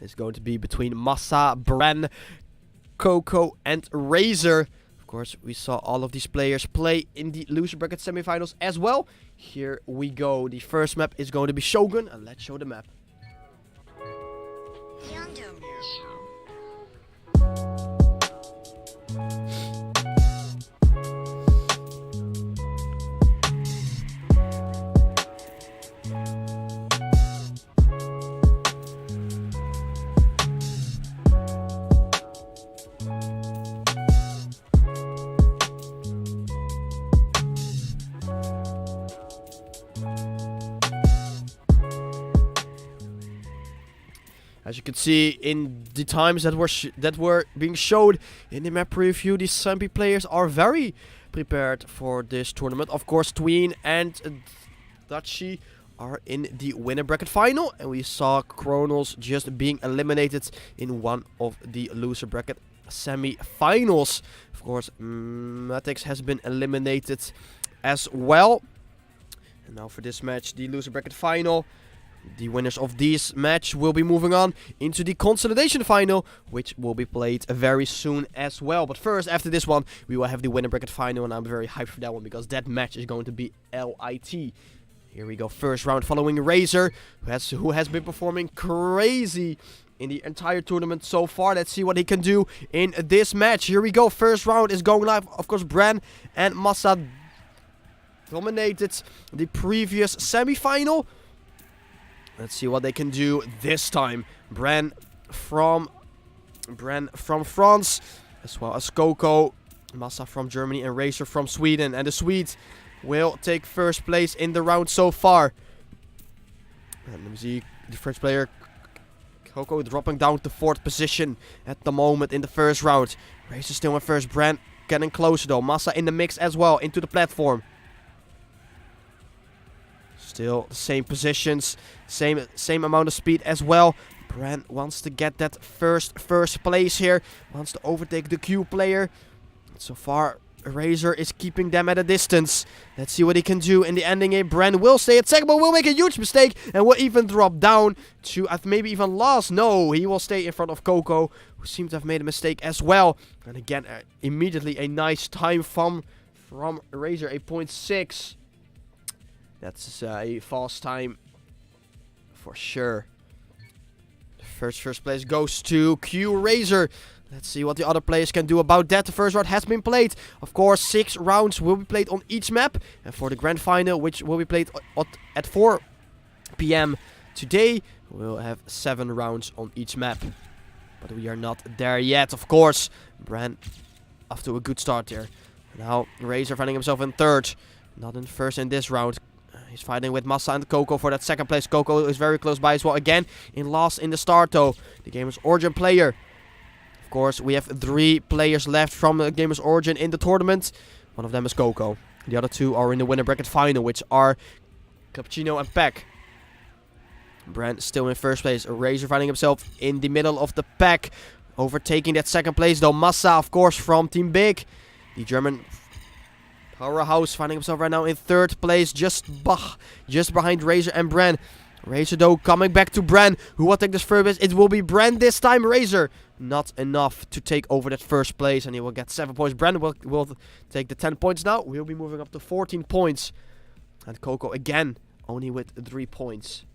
is going to be between Massa, Bren, Coco, and Razor. Of course, we saw all of these players play in the loser bracket semifinals as well. Here we go. The first map is going to be Shogun, and let's show the map. As you can see in the times that were being showed in the map preview, the Sampi players are very prepared for this tournament. Of course, Tween and Dachi are in the winner bracket final, and we saw Chronos just being eliminated in one of the loser bracket semi-finals. Of course, Matix has been eliminated as well. And now for this match, the loser bracket final. The winners of this match will be moving on into the consolidation final, which will be played very soon as well. But first, after this one, we will have the winner bracket final, and I'm very hyped for that one because that match is going to be LIT. Here we go, first round following Razor, who has been performing crazy in the entire tournament so far. Let's see what he can do in this match. Here we go, first round is going live. Of course, Bren and Massa dominated the previous semi-final. Let's see what they can do this time. Bren from France, as well as Coco, Massa from Germany, and Razor from Sweden. And the Swedes will take first place in the round so far. And let me see, the French player, Coco, dropping down to 4th position at the moment in the first round. Razor still in first, Bren getting closer though. Massa in the mix as well, into the platform. Still the same positions, same amount of speed as well. Bren wants to get that first place here. Wants to overtake the Q player. So far, Razor is keeping them at a distance. Let's see what he can do in the ending game. Bren will stay at second, but will make a huge mistake and will even drop down to maybe even last. No, he will stay in front of Coco, who seems to have made a mistake as well. And again, immediately a nice time from Razor, a 0.6. That's a fast time for sure. The first place goes to Q Razor. Let's see what the other players can do about that. The first round has been played. Of course, 6 rounds will be played on each map. And for the grand final, which will be played at 4 PM today, we'll have 7 rounds on each map. But we are not there yet, of course. Bren off to a good start there. Now Razor finding himself in 3rd. Not in 1st in this round. He's fighting with Massa and Coco for that 2nd place. Coco is very close by as well. Again, in last in the start though. The Gamers Origin player. Of course, we have 3 players left from the Gamers Origin in the tournament. One of them is Coco. The other 2 are in the winner bracket final, which are Cappuccino and Peck. Bren still in 1st place. Razor finding himself in the middle of the pack. Overtaking that 2nd place though. Massa, of course, from Team Big. The German powerhouse finding himself right now in 3rd place, just behind Razor and Bren. Razor though coming back to Bren, who will take this first place. It will be Bren this time. Razor not enough to take over that 1st place, and he will get 7 points. Bren will take the 10 points now. We'll be moving up to 14 points. And Coco again only with 3 points.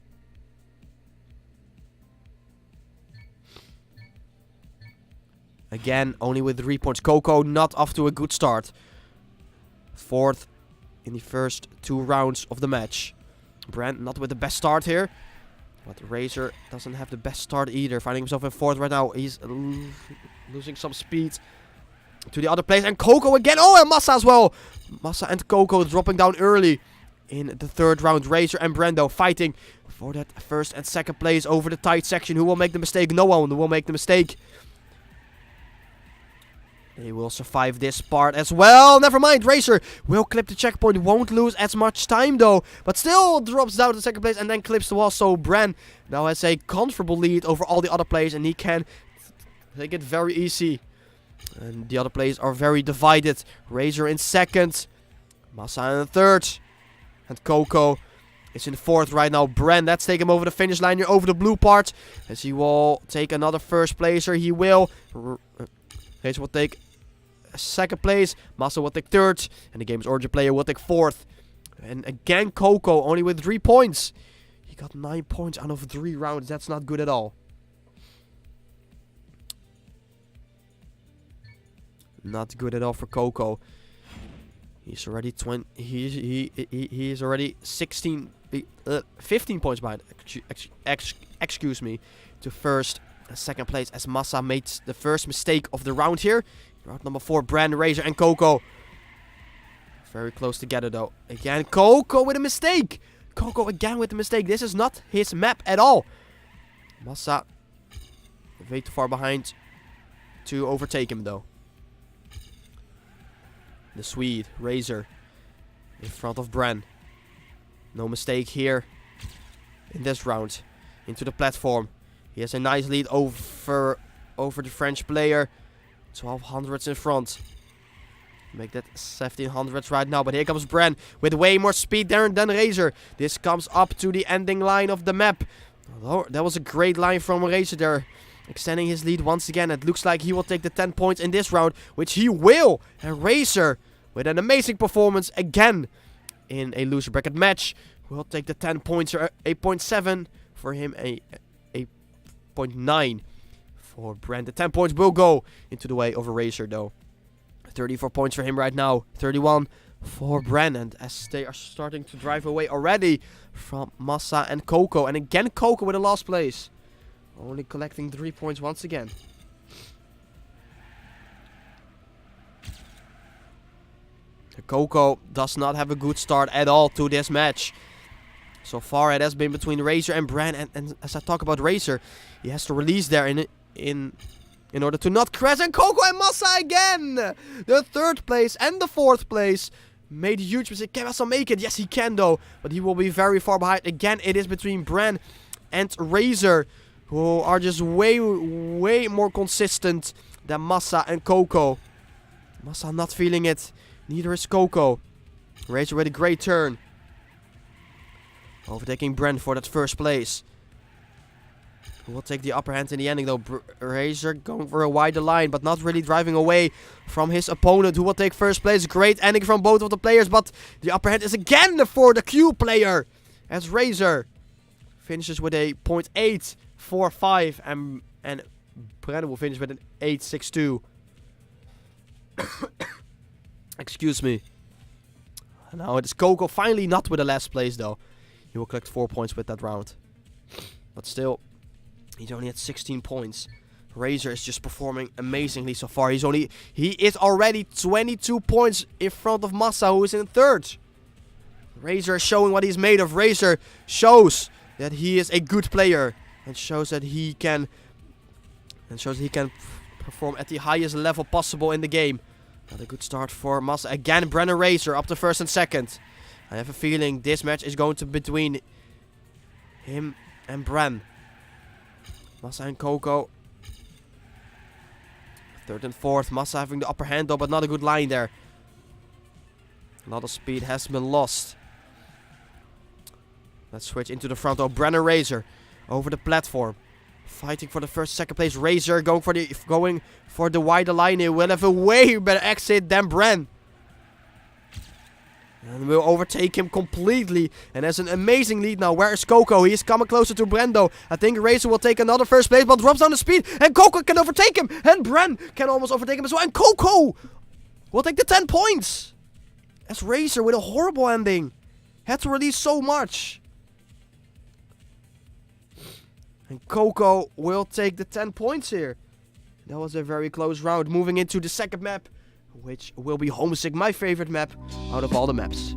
Again only with 3 points. Coco not off to a good start. 4th in the first 2 rounds of the match. Bren not with the best start here. But Razor doesn't have the best start either. Finding himself in 4th right now. He's losing some speed to the other place. And Coco again. Oh, and Massa as well. Massa and Coco dropping down early in the 3rd round. Razor and Brendo fighting for that 1st and 2nd place over the tight section. Who will make the mistake? No one will make the mistake. They will survive this part as well. Never mind. Razor will clip the checkpoint. Won't lose as much time though. But still drops down to 2nd place and then clips the wall. So Bren now has a comfortable lead over all the other players. And he can take it very easy. And the other players are very divided. Razor in 2nd. Massa in 3rd. And Coco is in 4th right now. Bren, let's take him over the finish line here, over the blue part. As he will take another first placer. He will. Razor will take 2nd place. Massa will take 3rd. And the game's origin player will take 4th. And again, Coco only with 3 points. He got 9 points out of 3 rounds. That's not good at all. Not good at all for Coco. He's already 20. He is already 15 points behind. Excuse me, to 1st and 2nd place, as Massa made the first mistake of the round here. Round number 4, Bren, Razor, and Coco. Very close together though. Again, Coco with a mistake. Coco again with a mistake. This is not his map at all. Massa way too far behind to overtake him though. The Swede, Razor, in front of Bren. No mistake here in this round. Into the platform. He has a nice lead over the French player. 1200s in front. Make that 1700s right now. But here comes Bren with way more speed than Razor. This comes up to the ending line of the map. Although that was a great line from Razor there. Extending his lead once again. It looks like he will take the 10 points in this round, which he will. And Razor, with an amazing performance again in a loser bracket match, will take the 10 points, or 8.7 for him, a 8.9 for Brent. The 10 points will go into the way of a Razor though. 34 points for him right now, 31 for Bren. And as they are starting to drive away already from Massa and Coco. And again Coco with the last place. Only collecting 3 points once again. Coco does not have a good start at all to this match. So far it has been between Razor and Bren. And as I talk about Razor, he has to release there in order to not crash. And Coco and Massa again! The 3rd place and the 4th place. Made a huge mistake. Can Massa make it? Yes, he can though. But he will be very far behind. Again, it is between Bren and Razor, who are just way more consistent than Massa and Coco. Massa not feeling it. Neither is Coco. Razor with a great turn. Overtaking Bren for that 1st place. Who will take the upper hand in the ending though. Razor going for a wider line, but not really driving away from his opponent, who will take 1st place. Great ending from both of the players, but the upper hand is again for the Q player. As Razor finishes with a 0.845 and Bren will finish with an 8.62. Excuse me. Now it is Coco finally not with the last place though. He will collect 4 points with that round. But still, he's only at 16 points. Razor is just performing amazingly so far. He is already 22 points in front of Massa, who is in 3rd. Razor is showing what he's made of. Razor shows that he is a good player and shows that he can perform at the highest level possible in the game. Not a good start for Massa. Again, Bren and Razor up to 1st and 2nd. I have a feeling this match is going to be between him and Bren. Massa and Coco. 3rd and 4th. Massa having the upper hand though, but not a good line there. A lot of speed has been lost. Let's switch into the front though. Bren and Razor over the platform. Fighting for the 1st, 2nd place. Razor going for the wider line here. Will have a way better exit than Bren. And will overtake him completely. And has an amazing lead now. Where is Coco? He is coming closer to Bren though. I think Razor will take another 1st place, but drops down the speed. And Coco can overtake him. And Bren can almost overtake him as well. And Coco will take the 10 points. As Razor with a horrible ending. Had to release so much. And Coco will take the 10 points here. That was a very close round. Moving into the 2nd map, which will be Homesick, my favorite map out of all the maps.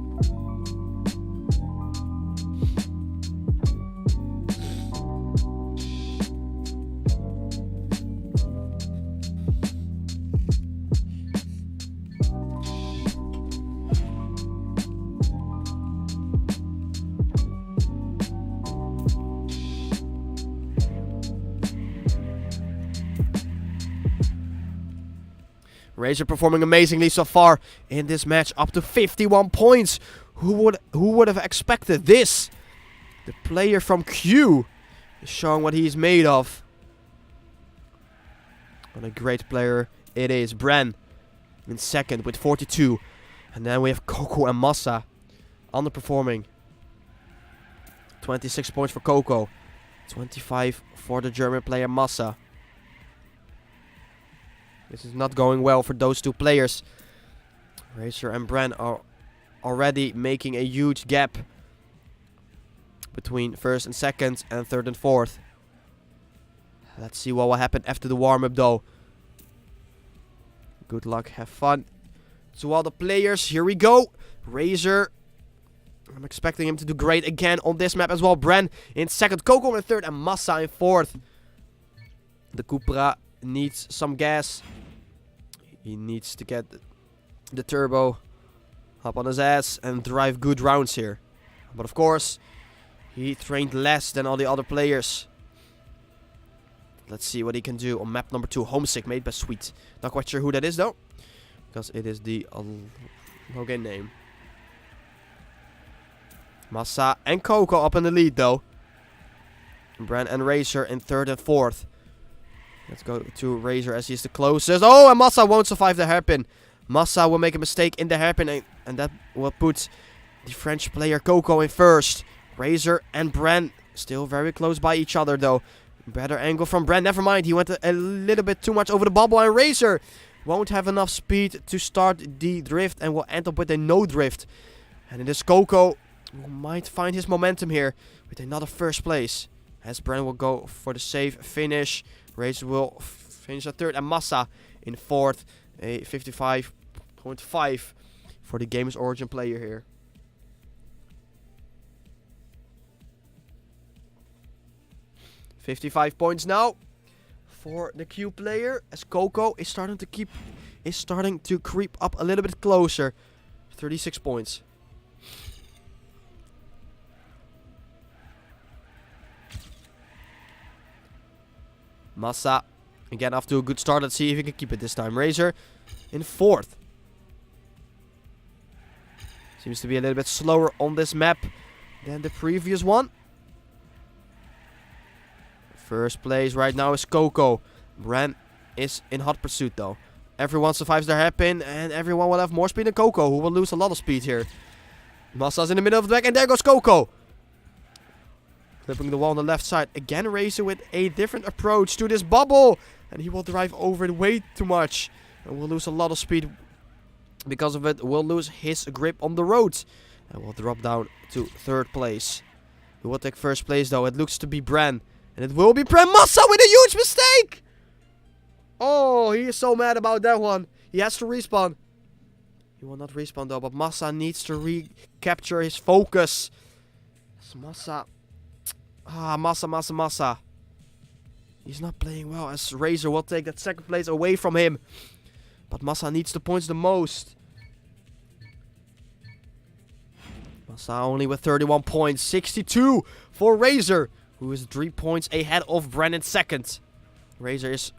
Razor performing amazingly so far in this match, up to 51 points. Who would have expected this The player from Q is showing what he's made of. What a great player it is. Bren in second with 42. And then we have Coco and Massa underperforming. 26 points for Coco. 25 for the German player Massa. This is not going well for those two players. Razor and Bren are already making a huge gap between first and second and third and fourth. Let's see what will happen after the warm-up though. Good luck, have fun. To all the players, here we go. Razor, I'm expecting him to do great again on this map as well. Bren in second, Coco in third, and Massa in fourth. The Cupra needs some gas. He needs to get the turbo up on his ass and drive good rounds here. But of course, he trained less than all the other players. Let's see what he can do on map number 2. Homesick, made by Sweet. Not quite sure who that is though, because it is the login name. Massa and Coco up in the lead though. Bren and Razor in third and fourth. Let's go to Razor as he's the closest. Oh, and Massa won't survive the hairpin. Massa will make a mistake in the hairpin, and that will put the French player Coco in first. Razor and Bren still very close by each other though. Better angle from Bren. Never mind, he went a little bit too much over the bubble, and Razor won't have enough speed to start the drift and will end up with a no drift. And it is Coco who might find his momentum here with another first place. As Bren will go for the safe finish. Razor will finish at third, and Massa in fourth. A 55.5 for the Game's Origin player here. $55 points now for the Q player, as Coco is starting to creep up a little bit closer. 36 points. Massa again off to a good start. Let's see if he can keep it this time. Razor in fourth. Seems to be a little bit slower on this map than the previous one. First place right now is Coco. Bren is in hot pursuit though. Everyone survives their hairpin, and everyone will have more speed than Coco, who will lose a lot of speed here. Massa's in the middle of the back, and there goes Coco. Clipping the wall on the left side. Again, Razor with a different approach to this bubble. And he will drive over it way too much. And will lose a lot of speed because of it. Will lose his grip on the road. And will drop down to third place. He will take first place though. It looks to be Bren. And it will be Bren. Massa with a huge mistake! Oh, he is so mad about that one. He has to respawn. He will not respawn though. But Massa needs to recapture his focus. So Massa... Massa. He's not playing well, as Razor will take that second place away from him. But Massa needs the points the most. Massa only with 31 points. 62 for Razor, who is 3 points ahead of Bren in second. Razor is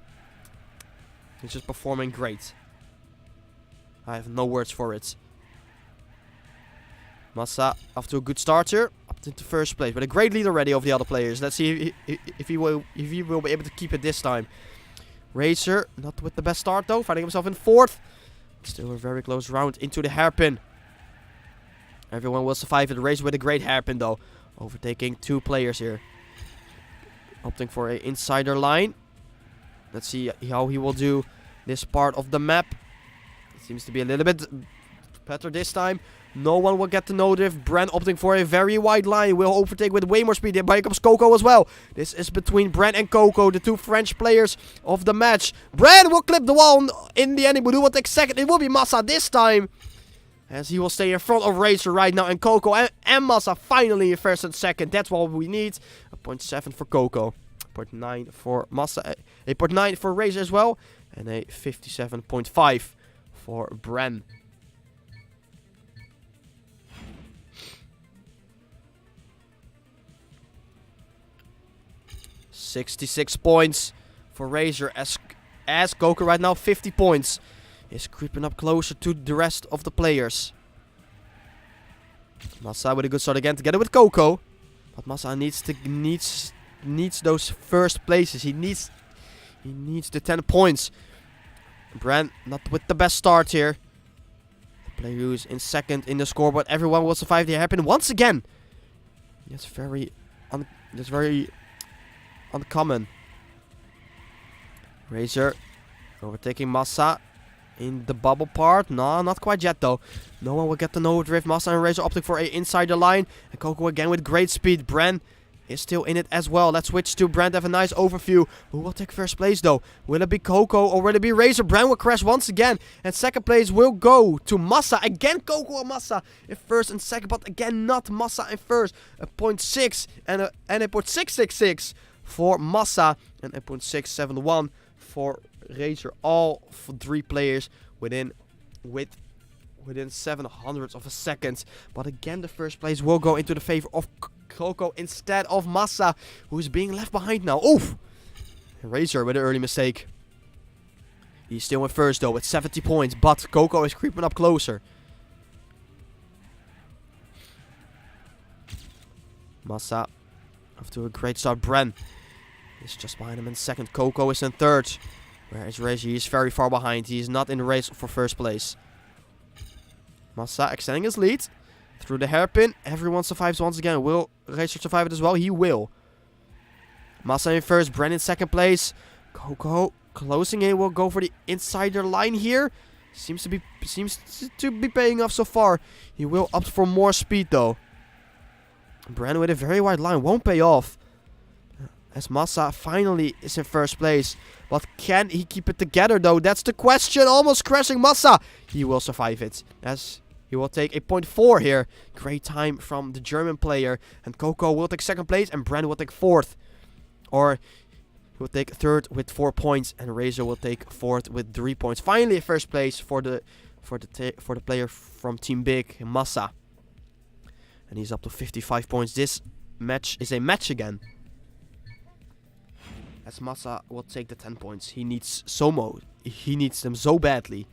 just performing great. I have no words for it. Massa off to a good start here, up into first place, but a great lead already of the other players. Let's see if he will be able to keep it this time. Razor not with the best start though, finding himself in fourth. Still a very close round into the hairpin. Everyone will survive it. Razor with a great hairpin though, overtaking two players here. Opting for an insider line. Let's see how he will do this part of the map. It seems to be a little bit better this time. No one will get to know drift. Bren opting for a very wide line. Will overtake with way more speed. Here comes Coco as well. This is between Bren and Coco, the two French players of the match. Bren will clip the wall in the end. Who will take second. It will be Massa this time, as he will stay in front of Razor right now. And Coco and Massa finally in first and second. That's what we need. A 0.7 for Coco. 0.9 for Massa. A 0.9 for Razor as well. And a 57.5 for Bren. $66 points for Razor, as Coco right now 50 points is creeping up closer to the rest of the players. Massa with a good start again together with Coco. But Massa needs those first places. He needs the 10 points. Bran not with the best start here. The player who's in second in the scoreboard. Everyone will survive the hairpin once again. That's very uncommon. Razor overtaking Massa in the bubble part. No, not quite yet though. No one will get the Nova Drift. Massa and Razor opting for a insider line. And Coco again with great speed. Bran is still in it as well. Let's switch to Bran to have a nice overview. Who will take first place though? Will it be Coco or will it be Razor? Bran will crash once again. And second place will go to Massa. Again Coco and Massa in first and second. But again not Massa in first. A 0.6 and a 0.666 for Massa. And a 0.671 for Razor. All for 3 players within 700ths of a second. But again the first place will go into the favor of Coco instead of Massa, who is being left behind now. Oof! Razor with an early mistake. He's still in first though with 70 points, but Coco is creeping up closer. Massa off to a great start. Bran is just behind him in second. Coco is in third. Where is Razor? He is very far behind. He is not in the race for first place. Massa extending his lead through the hairpin. Everyone survives once again. Will Razor survive it as well? He will. Massa in first. Bran in second place. Coco closing in. Will go for the insider line here. Seems to be paying off so far. He will opt for more speed though. Bran with a very wide line won't pay off. As Massa finally is in first place. But can he keep it together though? That's the question. Almost crashing Massa. He will survive it. As he will take a 0.4 here. Great time from the German player. And Coco will take second place. And Bran will take fourth. Or he will take third with 4 points. And Razor will take fourth with 3 points. Finally first place for the player from Team Big, Massa. And he's up to 55 points. This match is a match again. As Massa will take the 10 points. He needs He needs them so badly.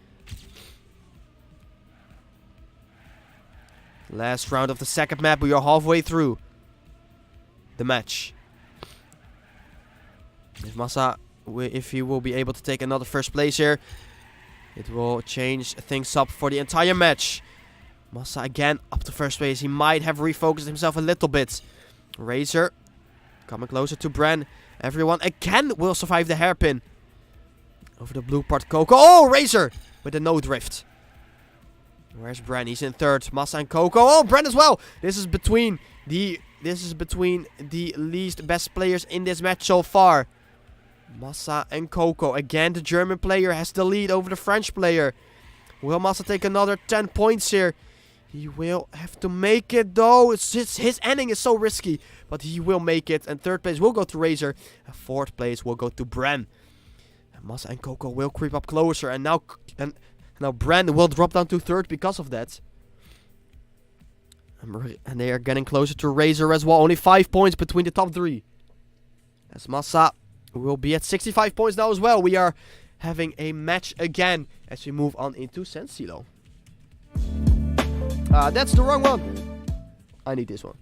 Last round of the second map. We are halfway through the match. If Massa, if he will be able to take another first place here, it will change things up for the entire match. Massa again up to first place. He might have refocused himself a little bit. Razor coming closer to Bran. Everyone again will survive the hairpin. Over the blue part, Coco. Oh, Razor with the no drift. Where's Bran? He's in third. Massa and Coco. Oh, Bran as well. This is between the least best players in this match so far. Massa and Coco. Again, the German player has the lead over the French player. Will Massa take another 10 points here? He will have to make it though. His ending is so risky. But he will make it. And third place will go to Razor. And fourth place will go to Bran. And Massa and Coco will creep up closer. And now Bran will drop down to third because of that. And they are getting closer to Razor as well. Only 5 points between the top 3. As Massa will be at 65 points now as well. We are having a match again as we move on into Sand Silo. That's the wrong one. I need this one.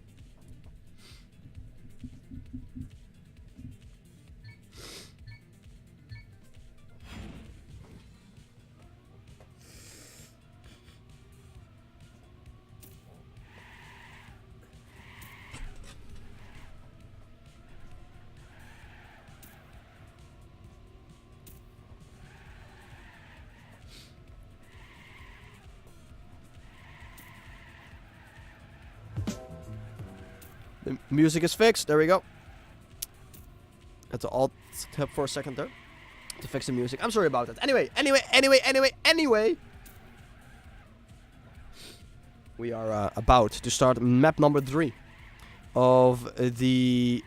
The music is fixed. There we go. Had to alt tab for a second there to fix the music. I'm sorry about that. Anyway. We are about to start map number 3 of the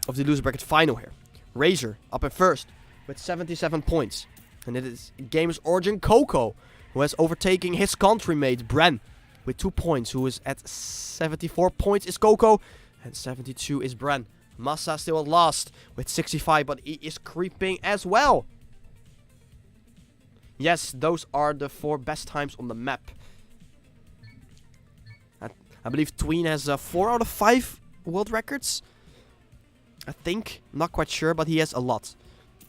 loser bracket final here. Razor up at first with 77 points. And it is Gamers Origin Coco who has overtaken his countrymate Bran with 2 points, who is at 74 points is Coco, and 72 is Bran. Massa still at last with 65, but he is creeping as well. Yes, those are the 4 best times on the map. I believe Tween has 4 out of 5 world records. I think. Not quite sure, but he has a lot.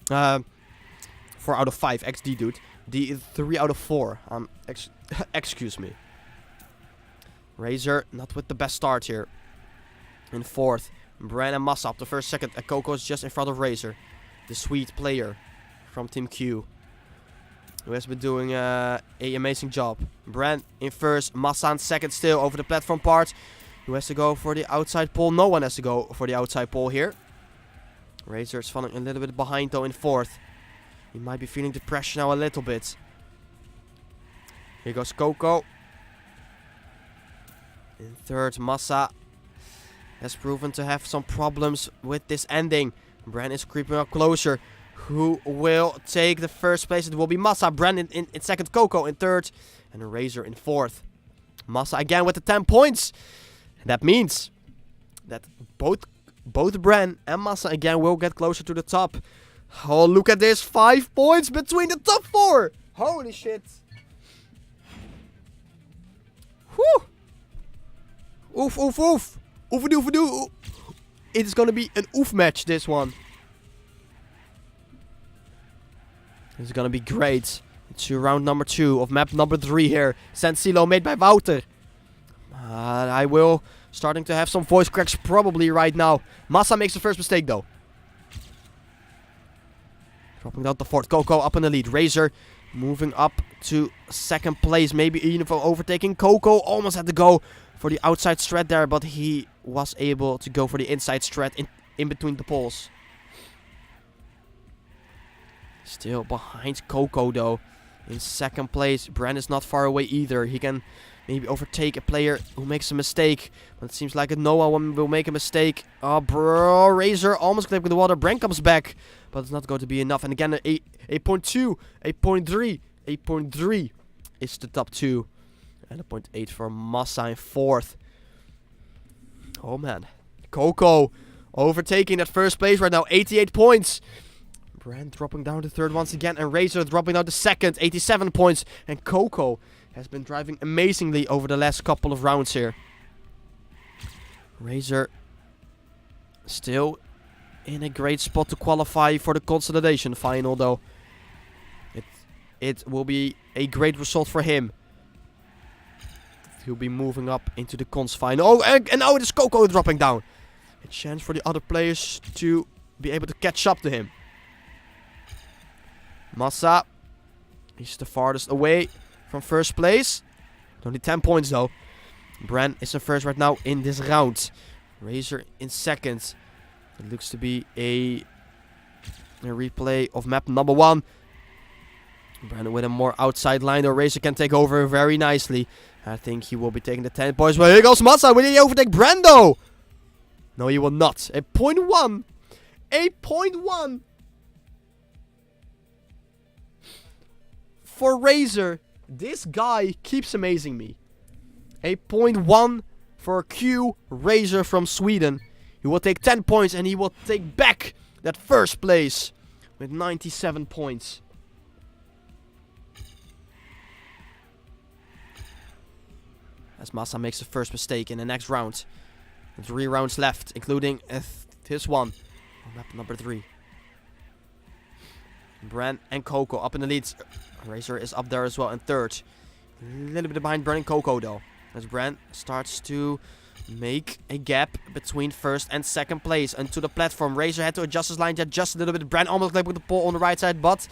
4 out of 5, XD dude. D 3 out of 4. Excuse me. Razor not with the best start here. In 4th. Bran and Massa up the first, second. And Coco is just in front of Razor. The sweet player from Team Q. Who has been doing an amazing job. Bran in first. Massa in second still over the platform part. Who has to go for the outside pole? No one has to go for the outside pole here. Razor is falling a little bit behind though in 4th. He might be feeling the pressure now a little bit. Here goes Coco. In 3rd, Massa has proven to have some problems with this ending. Bran is creeping up closer. Who will take the first place? It will be Massa. Bran in 2nd, Coco in 3rd. And Razor in 4th. Massa again with the 10 points. And that means that both Bran and Massa again will get closer to the top. Oh, look at this. 5 points between the top 4. Holy shit. Whew. Oof, oof, oof. Oefedoe, oefedoe. It is going to be an oof match, this one. This is going to be great. It's round number 2 of map number 3 here. San Silo made by Wouter. I will starting to have some voice cracks probably right now. Massa makes the first mistake though. Dropping down to 4th. Coco up in the lead. Razor moving up to 2nd place. Maybe even for overtaking. Coco almost had to go for the outside strat there, but he was able to go for the inside strat in between the poles. Still behind Coco though. In 2nd place. Bran is not far away either. He can maybe overtake a player who makes a mistake. But it seems like no one will make a mistake. Oh, bro. Razor almost clipped with the water. Bran comes back. But it's not going to be enough. And again, 8.2, 8.3, 8.3 is the top 2. And a 0.8 for Massa in 4th. Oh, man. Coco overtaking that first place right now. 88 points. Bran dropping down to 3rd once again. And Razor dropping down to 2nd. 87 points. And Coco has been driving amazingly over the last couple of rounds here. Razor still in a great spot to qualify for the consolidation final though. It will be a great result for him. He'll be moving up into the cons final. Oh, and now it is Coco dropping down. A chance for the other players to be able to catch up to him. Massa. He's the farthest away from first place. Only 10 points though. Bran is in first right now in this round. Razor in 2nd. It looks to be a replay of map number 1. Bran with a more outside line. The Razor can take over very nicely. I think he will be taking the 10 points. But here goes Massa. Will he overtake Brando? No, he will not. A 0.1. A 0.1. For Razor. This guy keeps amazing me. A 0.1 for Q Razor from Sweden. He will take 10 points and he will take back that first place with 97 points. As Massa makes the first mistake in the next round. 3 rounds left, including this one. On map number 3. Bran and Coco up in the leads. Razor is up there as well in 3rd. A little bit behind Bran and Coco though. As Bran starts to make a gap between 1st and 2nd place. And to the platform. Razor had to adjust his line just a little bit. Bran almost left with the pole on the right side, but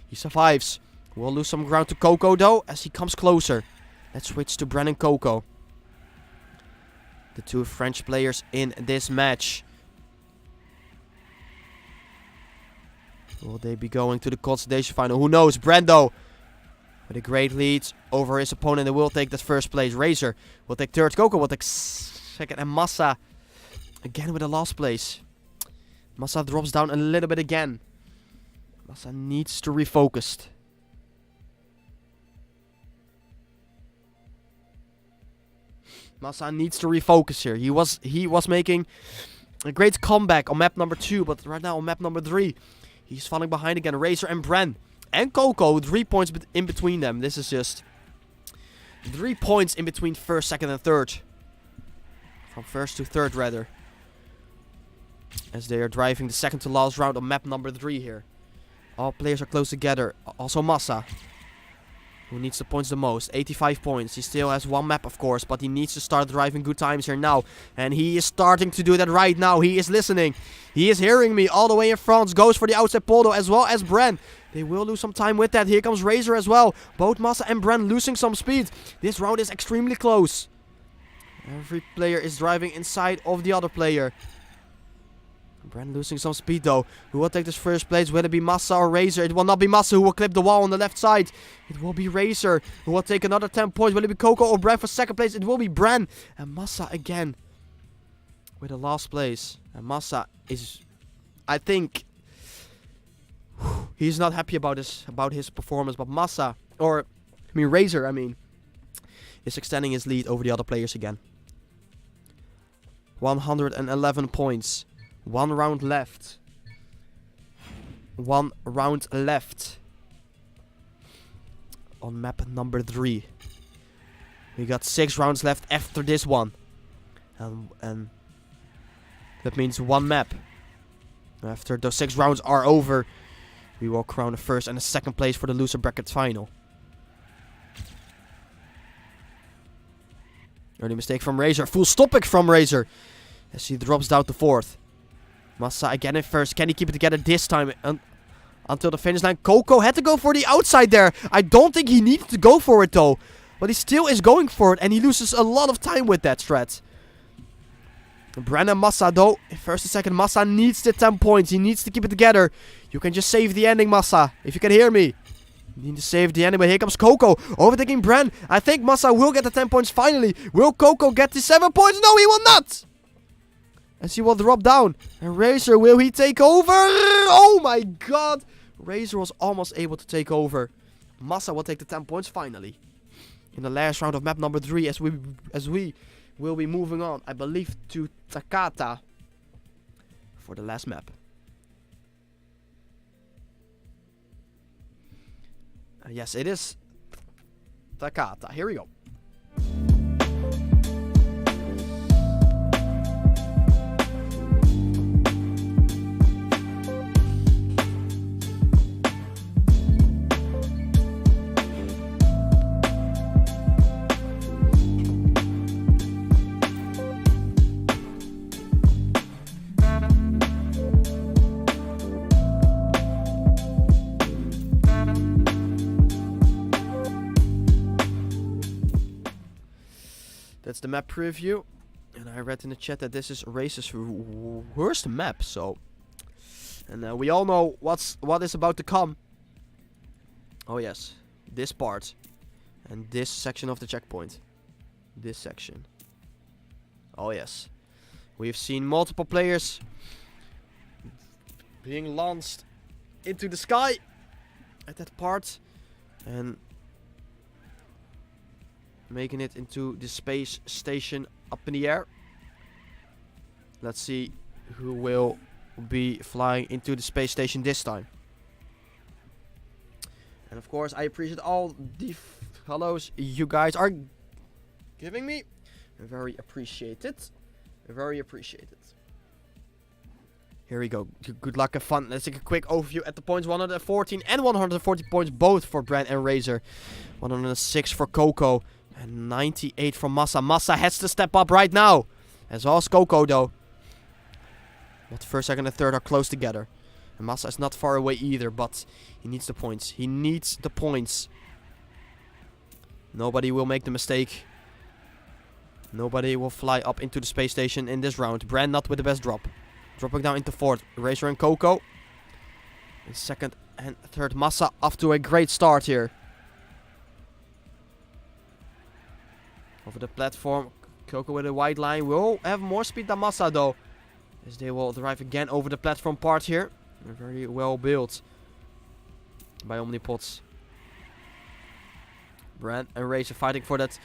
he survives. We'll lose some ground to Coco though as he comes closer. Let's switch to Bran and Coco. The 2 French players in this match. Will they be going to the consolidation final? Who knows? Brando with a great lead over his opponent and will take that first place. Razor will take 3rd. Coco will take 2nd. And Massa again with the last place. Massa drops down a little bit again. Massa needs to refocus. Massa needs to refocus here. He was making a great comeback on map number 2, but right now on map number 3, he's falling behind again. Razor and Bran and Coco, 3 points in between them. This is just 3 points in between 1st, 2nd, and 3rd. From first to third, rather. As they are driving the second to last round on map number 3 here. All players are close together. Also Massa, who needs the points the most. 85 points. He still has one map, of course, but he needs to start driving good times here now. And he is starting to do that right now. He is listening. He is hearing me all the way in front. Goes for the outside pole, though, as well as Bren. They will lose some time with that. Here comes Razor as well. Both Massa and Bren losing some speed. This round is extremely close. Every player is driving inside of the other player. Bren losing some speed though. Who will take this first place? Will it be Massa or Razor? It will not be Massa who will clip the wall on the left side. It will be Razor who will take another 10 points. Will it be Coco or Bren for second place? It will be Bren. And Massa again with the last place. And Massa is, I think, he's not happy about his performance. But Massa, Razor, is extending his lead over the other players again. 111 points. 1 round left. 1 round left. On map number 3. We got 6 rounds left after this one. And that means 1 map. After those 6 rounds are over, we will crown the first and the second place for the loser bracket final. Early mistake from Razor. Full stopping from Razor. As he drops down to 4th. Massa again in first. Can he keep it together this time until the finish line? Coco had to go for the outside there. I don't think he needed to go for it though. But he still is going for it. And he loses a lot of time with that strat. Bren and Massa though. In first and second, Massa needs the 10 points. He needs to keep it together. You can just save the ending, Massa. If you can hear me. You need to save the ending. But here comes Coco. Overtaking Bren. I think Massa will get the 10 points finally. Will Coco get the 7 points? No, he will not. As he will drop down. And Razor, will he take over? Oh my god. Razor was almost able to take over. Massa will take the 10 points finally. In the last round of map number 3. As we will be moving on, I believe, to Takata. For the last map. Yes, it is Takata. Here we go. That's the map preview. And I read in the chat that this is Razor's worst map, so... And we all know what is about to come. Oh yes, this part. And this section of the checkpoint. This section. Oh yes. We've seen multiple players being launched into the sky at that part. And making it into the space station up in the air. Let's see who will be flying into the space station this time. And of course, I appreciate all the follows you guys are giving me. Very appreciated. Very appreciated. Here we go. Good luck and fun. Let's take a quick overview at the points. 114 and 140 points both for Bren and Razor. 106 for Coco. And 98 from Massa. Massa has to step up right now. As well as Coco though. But first, second and third are close together. And Massa is not far away either. But he needs the points. He needs the points. Nobody will make the mistake. Nobody will fly up into the space station in this round. Bren not with the best drop. Dropping down into 4th. Razor and Coco. In second and third. Massa off to a great start here. Over the platform. Coco with a wide line. Will have more speed than Massa though. As they will drive again over the platform part here. They're very well built. By Omnipods. Bren and Razor fighting for that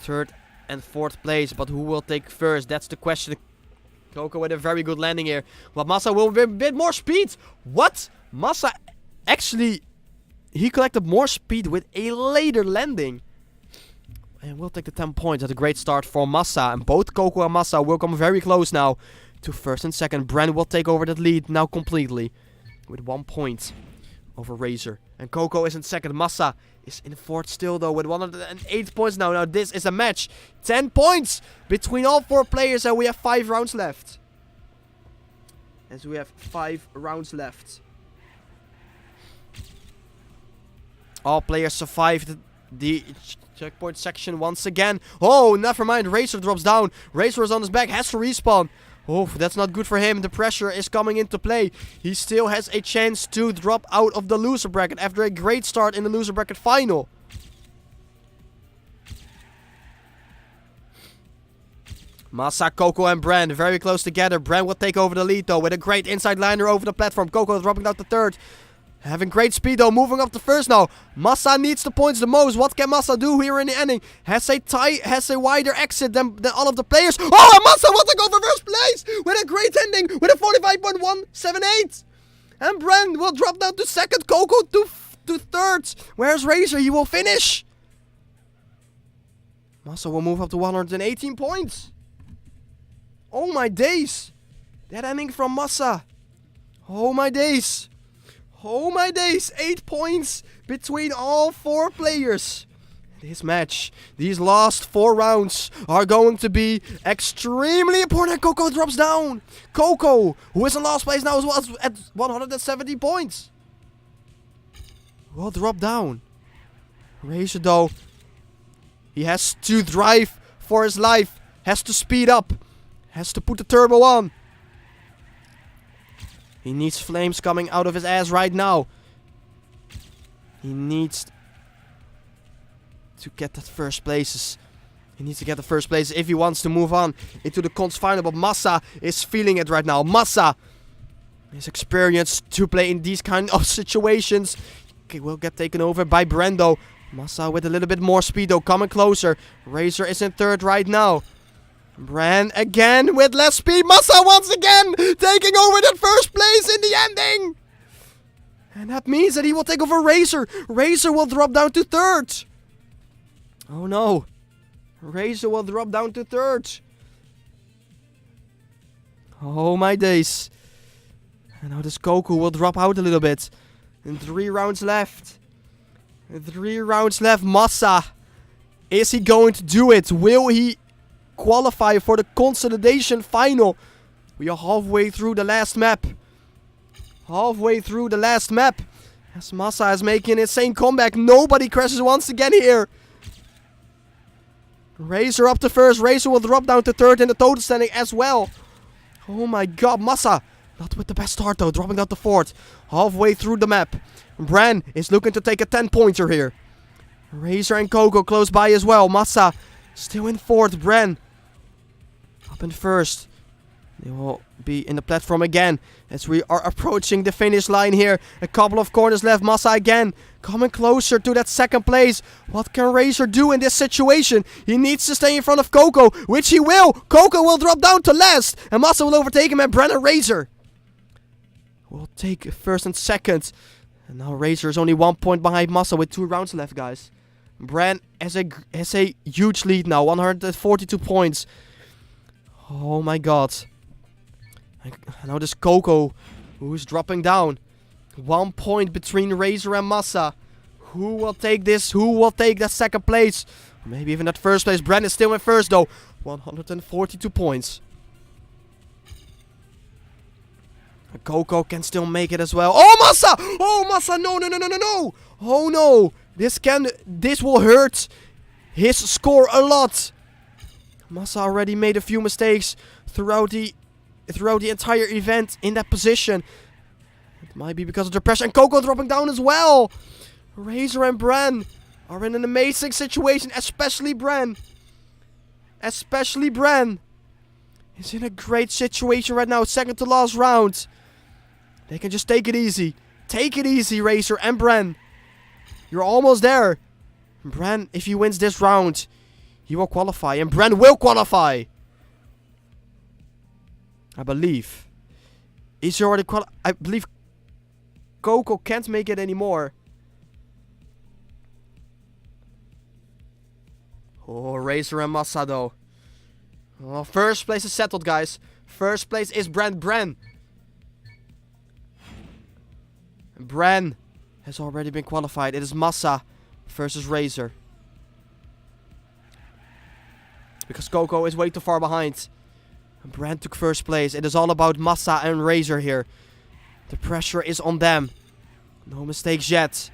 3rd and 4th place. But who will take first? That's the question. Coco with a very good landing here. But Massa will have a bit more speed. What? Massa actually... He collected more speed with a later landing. And we'll take the 10 points. That's a great start for Massa. And both Coco and Massa will come very close now to first and second. Bren will take over that lead now completely with 1 point over Razor. And Coco is in second. Massa is in fourth still though with 108 points now. Now this is a match. 10 points between all 4 players and we have 5 rounds left. As we have 5 rounds left. All players survived the checkpoint section once again. Oh, never mind. Razor drops down. Razor is on his back. Has to respawn. Oh, that's not good for him. The pressure is coming into play. He still has a chance to drop out of the loser bracket after a great start in the loser bracket final. Massa, Coco and Bren very close together. Bren will take over the lead though with a great inside liner over the platform. Coco dropping down to third. Having great speed though, moving up to first now. Massa needs the points the most. What can Massa do here in the ending? Has a wider exit than all of the players. Oh, and Massa will take over first place with a great ending with a 45.178. And Bren will drop down to second. Coco to third. Where's Razor? He will finish. Massa will move up to 118 points. Oh my days. That ending from Massa. Oh my days. Oh my days, 8 points between all 4 players. This match, these last 4 rounds are going to be extremely important. Coco drops down. Coco, who is in last place now as well at 170 points, will drop down. Razor though, he has to drive for his life, has to speed up, has to put the turbo on. He needs flames coming out of his ass right now. He needs to get that first places. He needs to get the first place if he wants to move on into the cons final. But Massa is feeling it right now. Massa is experienced to play in these kind of situations. Okay, will get taken over by Brendo. Massa with a little bit more speed though, coming closer. Razor is in third right now. Bren again with less speed. Massa once again taking over that first place in the ending. And that means that he will take over Razor. Razor will drop down to third. Oh no. Razor will drop down to third. Oh my days. And now this Coco will drop out a little bit. And 3 rounds left. 3 rounds left. Massa. Is he going to do it? Will he qualify for the consolidation final? We are halfway through the last map. Halfway through the last map. As Massa is making an insane comeback. Nobody crashes once again here. Razor up to first. Razor will drop down to third in the total standing as well. Oh my god, Massa. Not with the best start though. Dropping down to fourth. Halfway through the map. Bren is looking to take a 10-pointer here. Razor and Coco close by as well. Massa still in fourth. Bren up in first. They will be in the platform again as we are approaching the finish line here. A couple of corners left. Massa again coming closer to that second place. What can Razor do in this situation? He needs to stay in front of Coco, which he will. Coco will drop down to last and Massa will overtake him, and Bren and Razor will take first and second. And now Razor is only 1 point behind Massa with 2 rounds left, guys. Bren has a huge lead now, 142 points. Oh my god. Now this Coco, who's dropping down. 1 point between Razor and Massa. Who will take this? Who will take that second place? Maybe even that first place. Bren is still in first though. 142 points. Coco can still make it as well. Oh, Massa! Oh, Massa! No, no, no, no, no, no! Oh no! This will hurt his score a lot. Massa already made a few mistakes throughout the entire event in that position. It might be because of the pressure. And Coco dropping down as well. Razor and Bren are in an amazing situation. Especially Bren. Especially Bren is in a great situation right now. Second to last round. They can just take it easy. Take it easy, Razor and Bren. You're almost there. Bren, if he wins this round, he will qualify. And Bren will qualify. I believe. Is he already qualified? I believe Coco can't make it anymore. Oh, Razor and Massa though. Oh, first place is settled, guys. First place is Bren. Bren has already been qualified. It is Massa versus Razor. Because Coco is way too far behind. And Bren took first place. It is all about Massa and Razor here. The pressure is on them. No mistakes yet.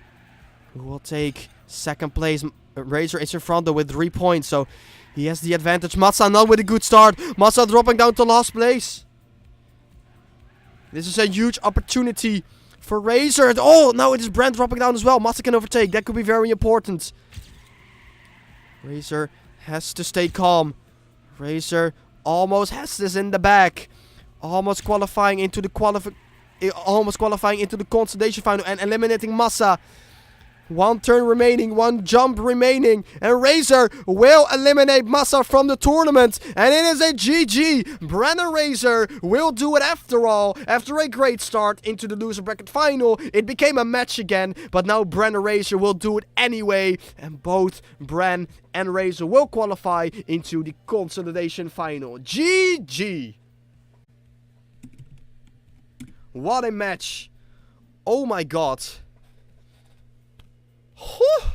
Who will take second place? Razor is in front though with 3 points. So he has the advantage. Massa not with a good start. Massa dropping down to last place. This is a huge opportunity for Razor. Oh, no, it is Bren dropping down as well. Massa can overtake. That could be very important. Razor has to stay calm. Razor almost has this in the bag. Almost qualifying into the consolidation final and eliminating Massa. 1 turn remaining, 1 jump remaining, and Razor will eliminate Massa from the tournament, and it is a GG. Bren and Razor will do it after all. After a great start into the loser bracket final, it became a match again, but now Bren and Razor will do it anyway, and both Bren and Razor will qualify into the consolidation final. GG. What a match. Oh my god. Whew.